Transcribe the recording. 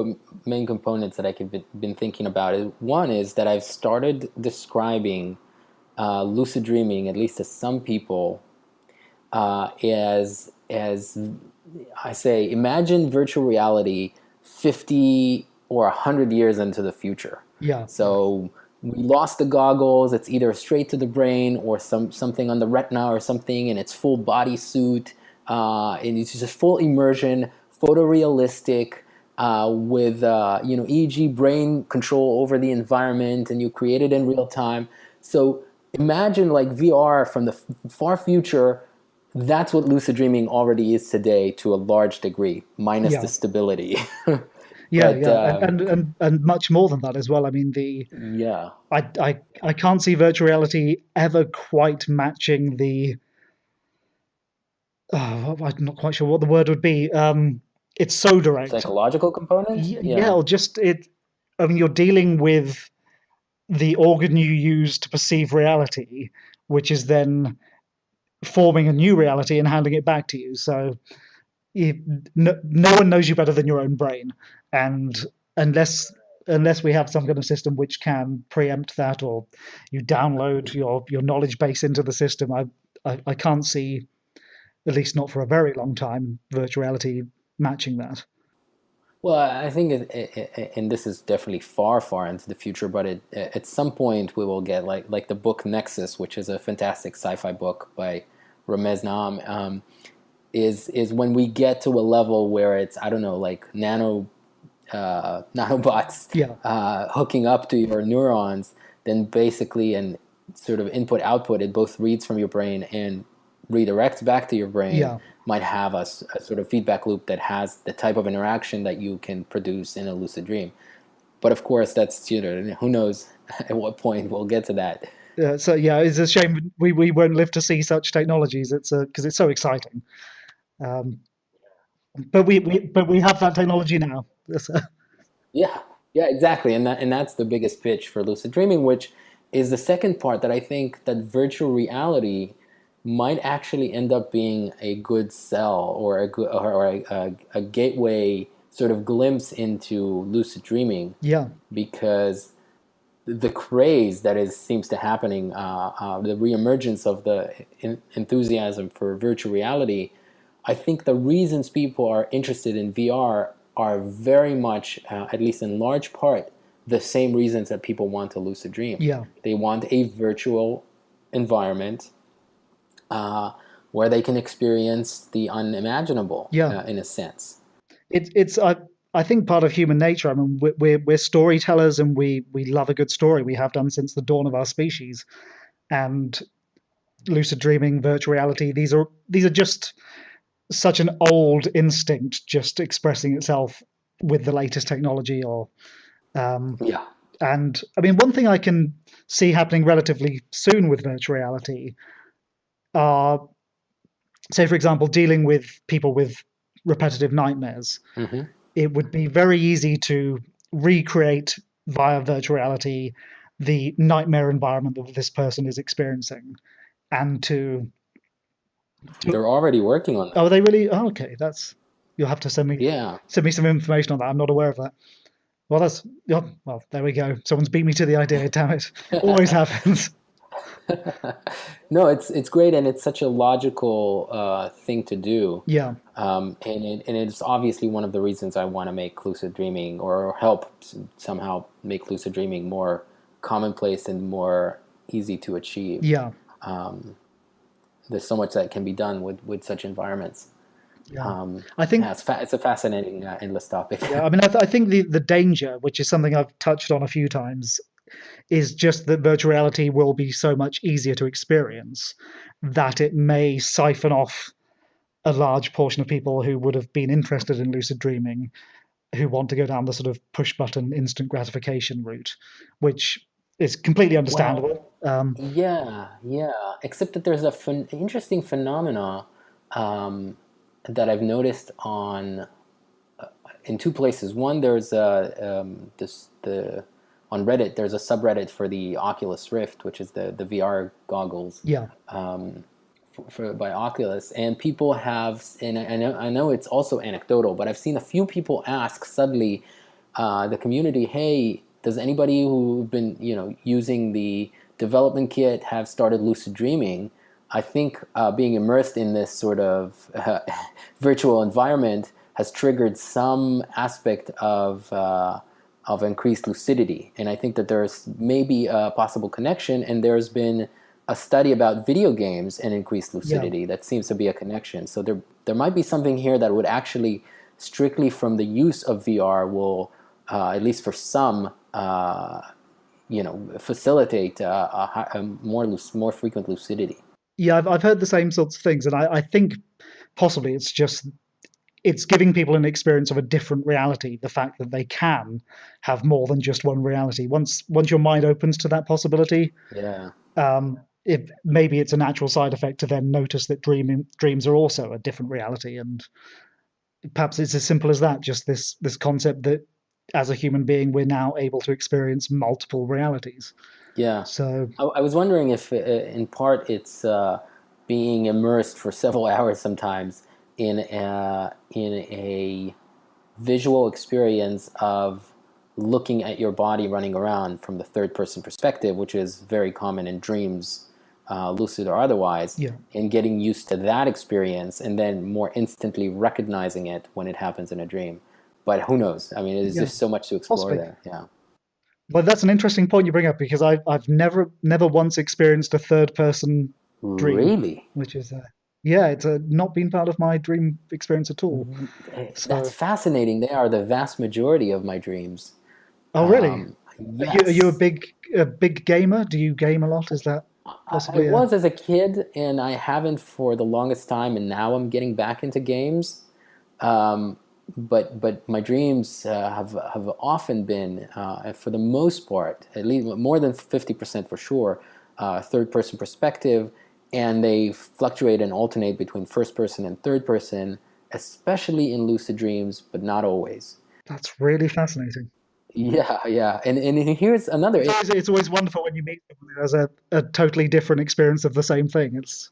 of main components that I've been thinking about. One is that I've started describing lucid dreaming, at least to some people, as I say, imagine virtual reality 50 or 100 years into the future. Yeah. So we lost the goggles. It's either straight to the brain or something on the retina or something, and it's full body suit, and it's just full immersion, photorealistic, with e.g. brain control over the environment, and you create it in real time. So imagine like VR from the far future. That's what lucid dreaming already is today to a large degree, minus the Yeah. stability. Yeah, But yeah, and much more than that as well. I mean, yeah, I can't see virtual reality ever quite matching the. Oh, I'm not quite sure what the word would be. It's so direct. psychological component. Yeah, Yeah, or just it. I mean, you're dealing with the organ you use to perceive reality, which is then forming a new reality and handing it back to you. So no one knows you better than your own brain, and unless unless we have some kind of system which can preempt that, or you download your knowledge base into the system, I can't see, at least not for a very long time, virtual reality matching that. well, I think and this is definitely far, far into the future, but at some point we will get like the book Nexus, which is a fantastic sci-fi book by Ramez Naam. Is when we get to a level where it's, I don't know, like nanobots Yeah, hooking up to your neurons, then basically, and sort of input output, it both reads from your brain and redirects back to your brain, yeah. might have a sort of feedback loop that has the type of interaction that you can produce in a lucid dream. But of course, that's, who knows at what point we'll get to that. So yeah, it's a shame we won't live to see such technologies. It's because it's so exciting. Um, but we have that technology now. Yeah, yeah, exactly, and that's the biggest pitch for lucid dreaming, which is the second part, that I think that virtual reality might actually end up being a good sell, or a good, or a gateway sort of glimpse into lucid dreaming, Yeah, because the craze that is seems to happening, the reemergence of the enthusiasm for virtual reality. I think the reasons people are interested in VR are very much, at least in large part, the same reasons that people want to lucid dream. yeah, They want a virtual environment, uh, where they can experience the unimaginable, yeah. in a sense. It's I think part of human nature. I mean, we're storytellers, and we love a good story. We have done since the dawn of our species. And lucid dreaming, virtual reality, these are just such an old instinct, just expressing itself with the latest technology. Or Yeah. and I mean, one thing I can see happening relatively soon with virtual reality are, say, for example, dealing with people with repetitive nightmares. Hmm. It would be very easy to recreate via virtual reality the nightmare environment that this person is experiencing, and to They're already working on oh, that. they really, oh, okay, that's, you'll have to Yeah. send me some information on that. I'm not aware of that. Well, that's, yeah, well, there we go. Someone's beat me to the idea. Damn it. Always happens. No, it's great, and it's such a logical, thing to do, Yeah, and it's obviously one of the reasons I want to make lucid dreaming, or help somehow make lucid dreaming more commonplace and more easy to achieve. yeah, Um, there's so much that can be done with such environments. yeah. I think, Yeah, it's a fascinating, endless topic. yeah, I mean, I think the danger, which is something I've touched on a few times, is just that virtual reality will be so much easier to experience that it may siphon off a large portion of people who would have been interested in lucid dreaming, who want to go down the sort of push button instant gratification route, which is completely Well, understandable. yeah, yeah. Except that there's a interesting phenomena, um, that I've noticed in two places. One, there's this the on Reddit. There's a subreddit for the Oculus Rift, which is the VR goggles, Yeah, um, by Oculus, and people have, and I know it's also anecdotal, but I've seen a few people ask suddenly, the community, hey, does anybody who've been, using the development kit have started lucid dreaming? I think being immersed in this sort of virtual environment has triggered some aspect of increased lucidity, and I think that there's maybe a possible connection. And there's been a study about video games and increased Yeah. lucidity that seems to be a connection. So there might be something here that would actually, strictly from the use of VR, will at least for some, facilitate a more frequent lucidity. Yeah, I've heard the same sorts of things, and I think possibly it's giving people an experience of a different reality. The fact that they can have more than just one reality. Once your mind opens to that possibility, Yeah, if maybe it's a natural side effect to then notice that dreams are also a different reality, and perhaps it's as simple as that. Just this concept that as a human being, we're now able to experience multiple realities. yeah. So I was wondering if, in part, it's being immersed for several hours sometimes in a visual experience of looking at your body running around from the third person perspective, which is very common in dreams, lucid or otherwise, yeah, and getting used to that experience and then more instantly recognizing it when it happens in a dream. But who knows? I mean, there's yeah, just so much to explore possibly. there. Yeah. But that's an interesting point you bring up because I've never once experienced a third person dream, Really? which is yeah, it's not been part of my dream experience at all. That's So, fascinating. They are the vast majority of my dreams. oh really? Are you Yes. a big gamer? Do you game a lot? Is that I possibly a was as a kid, and I haven't for the longest time, and now I'm getting back into games. Um, but my dreams have often been, for the most part, at least more than 50% for sure, third person perspective, and they fluctuate and alternate between first person and third person, especially in lucid dreams, but not always. that's really fascinating. Yeah, yeah, and here's another. It's always wonderful when you meet someone who has a totally different experience of the same thing. It's